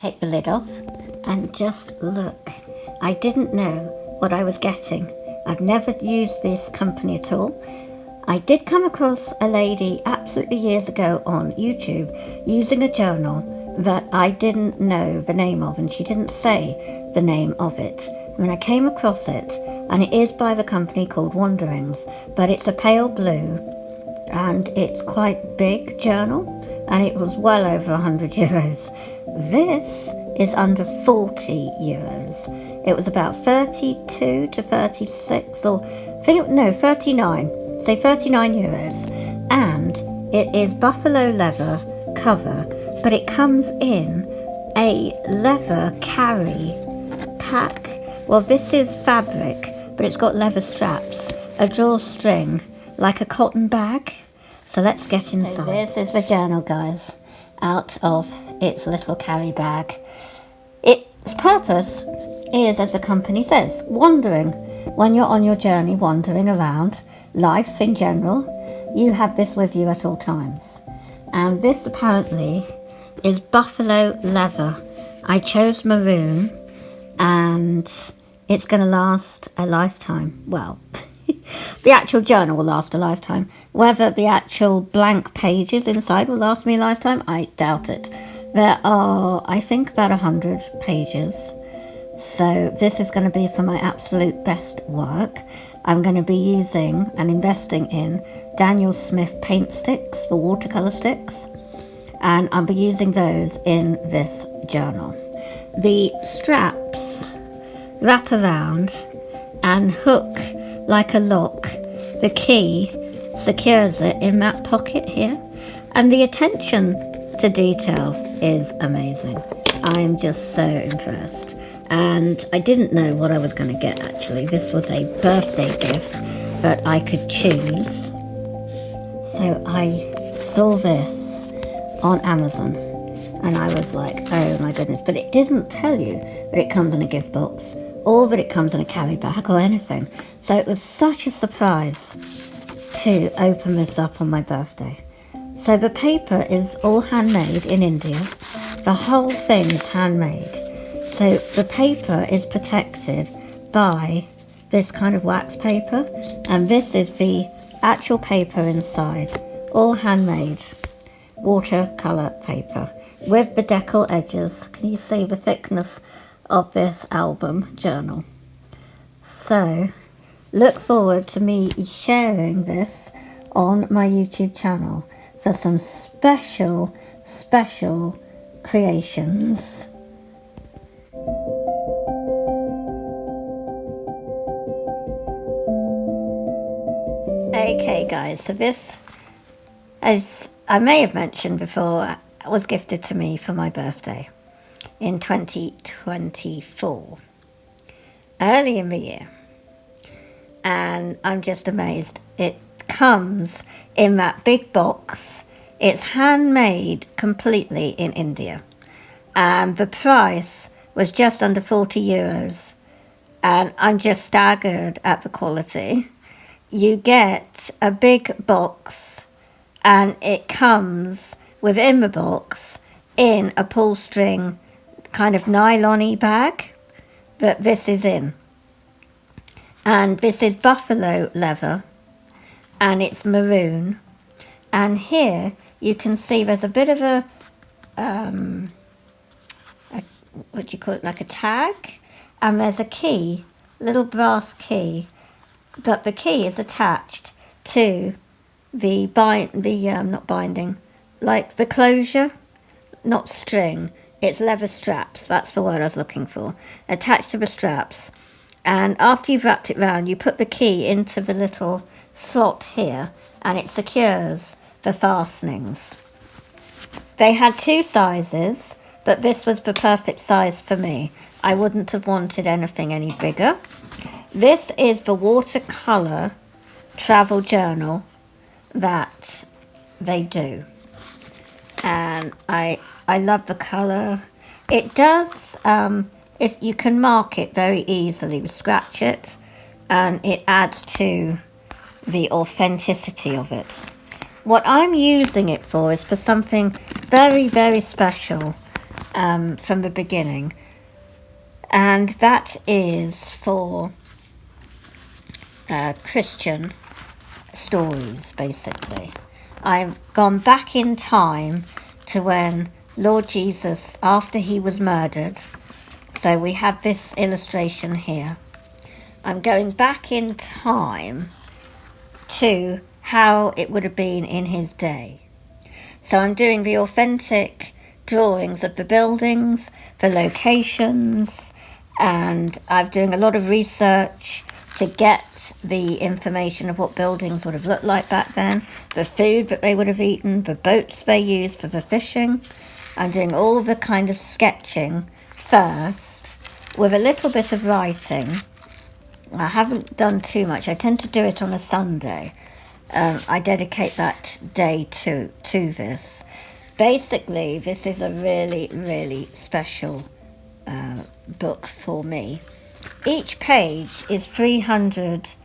Take the lid off and just look. I didn't know what I was getting. I've never used this company at all. I did come across a lady absolutely years ago on YouTube using a journal that I didn't know the name of, and she didn't say the name of it. When I came across it, and it is by the company called Wanderings, but it's a pale blue and it's quite big journal, and it was well over 100 euros. This is under 40 euros. It was about 32 to 36, or 39, say 39 euros. And it is buffalo leather cover, but it comes in a leather carry pack. Well, this is fabric, but it's got leather straps, a drawstring, like a cotton bag. So let's get inside. So this is the journal, guys, out of its little carry bag. Its purpose is, as the company says, wandering. When you're on your journey, wandering around life in general, you have this with you at all times. And this apparently is buffalo leather. I chose maroon, and it's going to last a lifetime. Well, the actual journal will last a lifetime. Whether the actual blank pages inside will last me a lifetime, I doubt it. There are, I think, about 100 pages. So this is going to be for my absolute best work. I'm going to be using and investing in Daniel Smith paint sticks for watercolour sticks. And I'll be using those in this journal. The straps wrap around and hook like a lock. The key secures it in that pocket here. And the attention to detail is amazing. I am just so impressed. And I didn't know what I was going to get, actually. This was a birthday gift that I could choose. So I saw this on Amazon and I was like, oh my goodness. But it didn't tell you that it comes in a gift box or that it comes in a carry bag or anything. So it was such a surprise to open this up on my birthday. So the paper is all handmade in India. The whole thing's handmade. So the paper is protected by this kind of wax paper, and this is the actual paper inside, all handmade watercolour paper with the decal edges. Can you see the thickness of this album journal? So look forward to me sharing this on my YouTube channel for some special creations. Okay guys, so this, as I may have mentioned before, was gifted to me for my birthday in 2024, early in the year. And I'm just amazed. It comes in that big box. It's handmade completely in India. And the price was just under 40 euros. And I'm just staggered at the quality. You get a big box, and it comes within the box in a pull string kind of nylon-y bag that this is in. And this is buffalo leather, and it's maroon. And here you can see there's a bit of a what do you call it, like a tag, and there's a key, little brass key, but the key is attached to the not binding, like the closure, not string, it's leather straps, that's the word I was looking for, attached to the straps. And after you've wrapped it round, you put the key into the little slot here, and it secures the fastenings. They had two sizes, but this was the perfect size for me. I wouldn't have wanted anything any bigger. This is the watercolour travel journal that they do. And I love the colour. It does, if you can mark it very easily, scratch it, and it adds to the authenticity of it. What I'm using it for is for something very, very special from the beginning. And that is for Christian stories, basically. I've gone back in time to when Lord Jesus, after he was murdered, so we have this illustration here. I'm going back in time to how it would have been in his day. So I'm doing the authentic drawings of the buildings, the locations, and I'm doing a lot of research to get the information of what buildings would have looked like back then, the food that they would have eaten, the boats they used for the fishing. I'm doing all the kind of sketching first with a little bit of writing. I haven't done too much. I tend to do it on a Sunday. I dedicate that day to this. Basically, this is a really, really special book for me. Each page is 350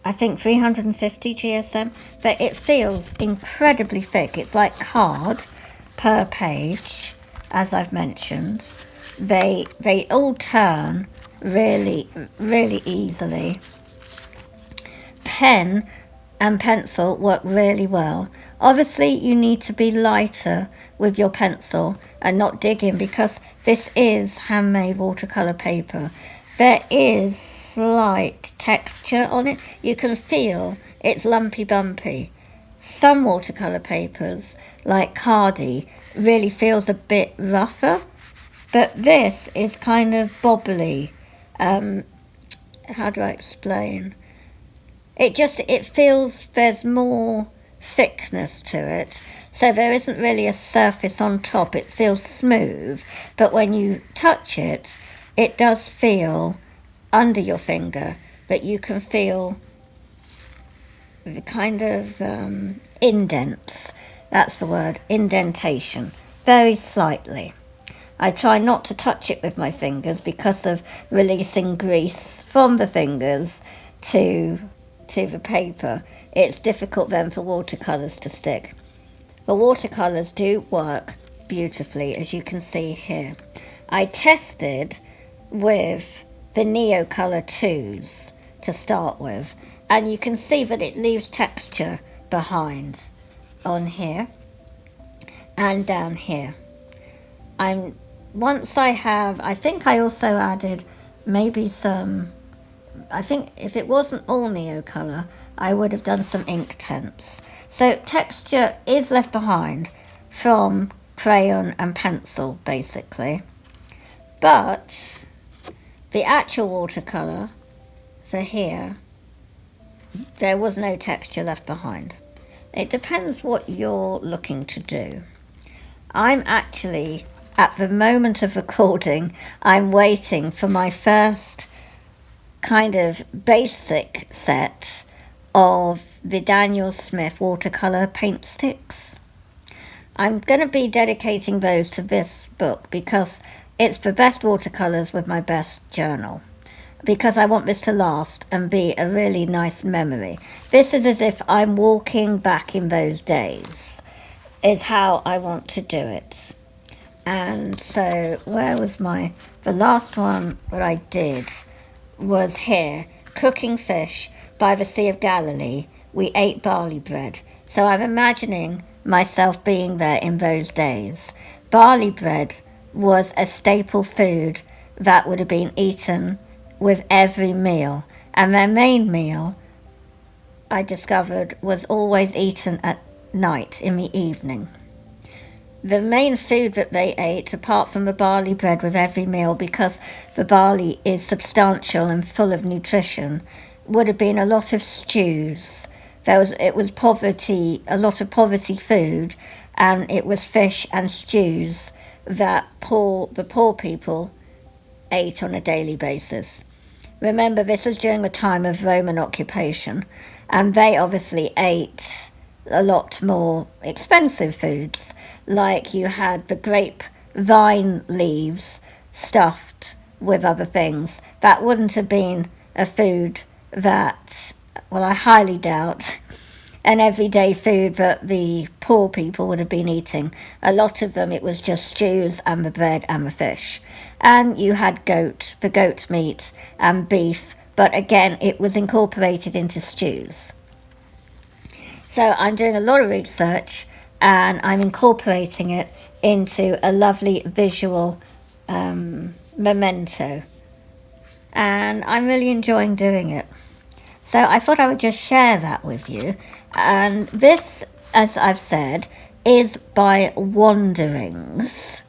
GSM, but it feels incredibly thick. It's like card per page, as I've mentioned. They all turn really, really easily. Pen and pencil work really well. Obviously, you need to be lighter with your pencil and not dig in, because this is handmade watercolour paper. There is slight texture on it. You can feel it's lumpy bumpy. Some watercolour papers, like Cardi, really feels a bit rougher, but this is kind of bobbly. How do I explain? It feels there's more thickness to it, so there isn't really a surface on top. It feels smooth, but when you touch it, it does feel under your finger that you can feel the kind of indents. That's the word, indentation, very slightly. I try not to touch it with my fingers because of releasing grease from the fingers to the paper. It's difficult then for watercolours to stick. The watercolours do work beautifully, as you can see here. I tested with the Neocolor 2s to start with, and you can see that it leaves texture behind on here and down here. I think I also added maybe some, I think if it wasn't all Neocolor, I would have done some ink tints. So texture is left behind from crayon and pencil, basically. But the actual watercolour for here, there was no texture left behind. It depends what you're looking to do. I'm actually, at the moment of recording, I'm waiting for my first kind of basic set of the Daniel Smith watercolour paint sticks. I'm going to be dedicating those to this book because it's the best watercolours with my best journal, because I want this to last and be a really nice memory. This is as if I'm walking back in those days, is how I want to do it. And so where was the last one that I did was here, cooking fish by the Sea of Galilee. We ate barley bread. So I'm imagining myself being there in those days. Barley bread was a staple food that would have been eaten with every meal. And their main meal, I discovered, was always eaten at night, in the evening. The main food that they ate, apart from the barley bread with every meal, because the barley is substantial and full of nutrition, would have been a lot of stews. It was poverty, a lot of poverty food, and it was fish and stews that the poor people ate on a daily basis. Remember, this was during the time of Roman occupation, and they obviously ate a lot more expensive foods, like you had the grape vine leaves stuffed with other things. That wouldn't have been a food that, well, I highly doubt an everyday food that the poor people would have been eating. A lot of them, it was just stews and the bread and the fish. And you had the goat meat and beef, but again, it was incorporated into stews. So I'm doing a lot of research and I'm incorporating it into a lovely visual memento. And I'm really enjoying doing it. So I thought I would just share that with you. And this, as I've said, is by Wanderings.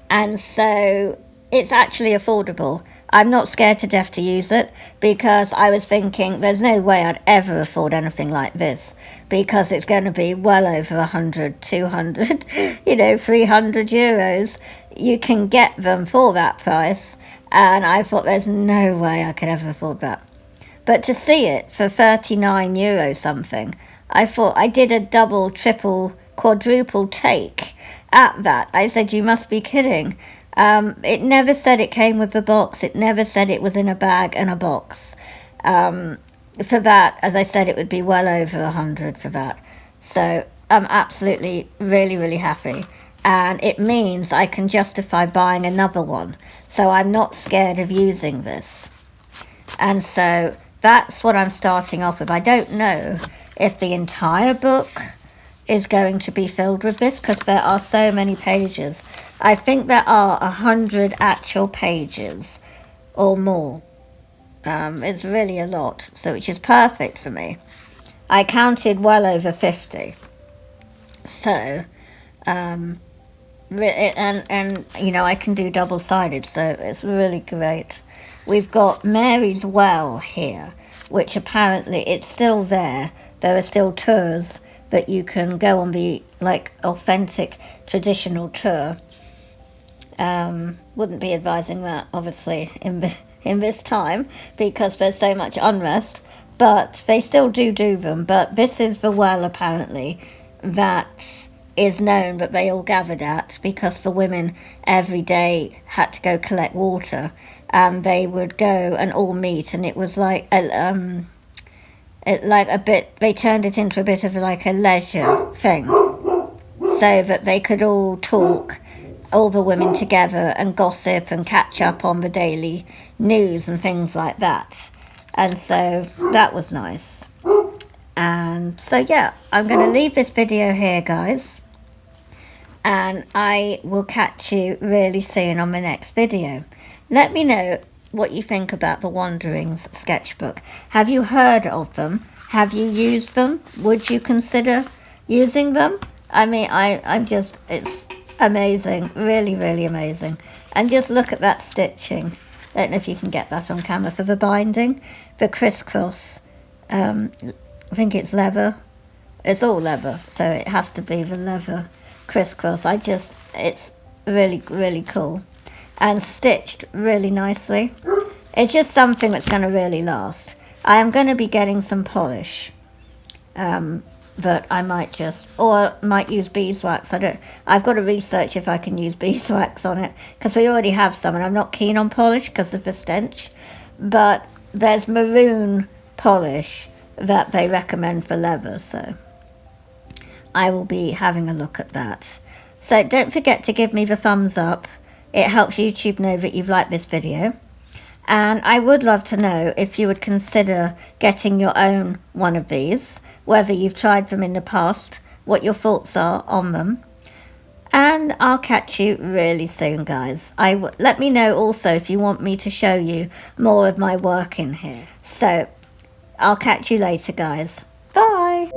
And so it's actually affordable. I'm not scared to death to use it because I was thinking there's no way I'd ever afford anything like this because it's going to be well over 100, 200, 300 euros. You can get them for that price. And I thought there's no way I could ever afford that. But to see it for 39 euro something, I thought I did a double, triple, quadruple take at that. I said, you must be kidding. It never said it came with a box. It never said it was in a bag and a box. For that, as I said, it would be well over 100 for that. So I'm absolutely really, really happy. And it means I can justify buying another one. So I'm not scared of using this. And so that's what I'm starting off with. I don't know if the entire book is going to be filled with this because there are so many pages. I think there are 100 actual pages or more. It's really a lot, so which is perfect for me. I counted well over 50. So, and I can do double-sided, so it's really great. We've got Mary's Well here, which apparently it's still there. There are still tours that you can go on the authentic traditional tour. Wouldn't be advising that obviously in this time because there's so much unrest, but they still do them. But this is the well apparently that is known that they all gathered at because the women every day had to go collect water and they would go and all meet, and it was they turned it into a bit of like a leisure thing so that they could all talk, all the women together, and gossip and catch up on the daily news and things like that. And so that was nice. And so yeah, I'm going to leave this video here, guys, and I will catch you really soon on the next video. Let me know what you think about the Wanderings sketchbook. Have you heard of them? Have you used them? Would you consider using them? I mean, it's amazing, really, really amazing. And just look at that stitching. I don't know if you can get that on camera for the binding. The crisscross, I think it's leather. It's all leather, so it has to be the leather crisscross. It's really, really cool. And stitched really nicely. It's just something that's going to really last. I am going to be getting some polish. But I might use beeswax. I've got to research if I can use beeswax on it because we already have some and I'm not keen on polish because of the stench. But there's maroon polish that they recommend for leather, so I will be having a look at that. So don't forget to give me the thumbs up. It helps YouTube know that you've liked this video. And I would love to know if you would consider getting your own one of these, whether you've tried them in the past, what your thoughts are on them. And I'll catch you really soon, guys. Let me know also if you want me to show you more of my work in here. So I'll catch you later, guys. Bye.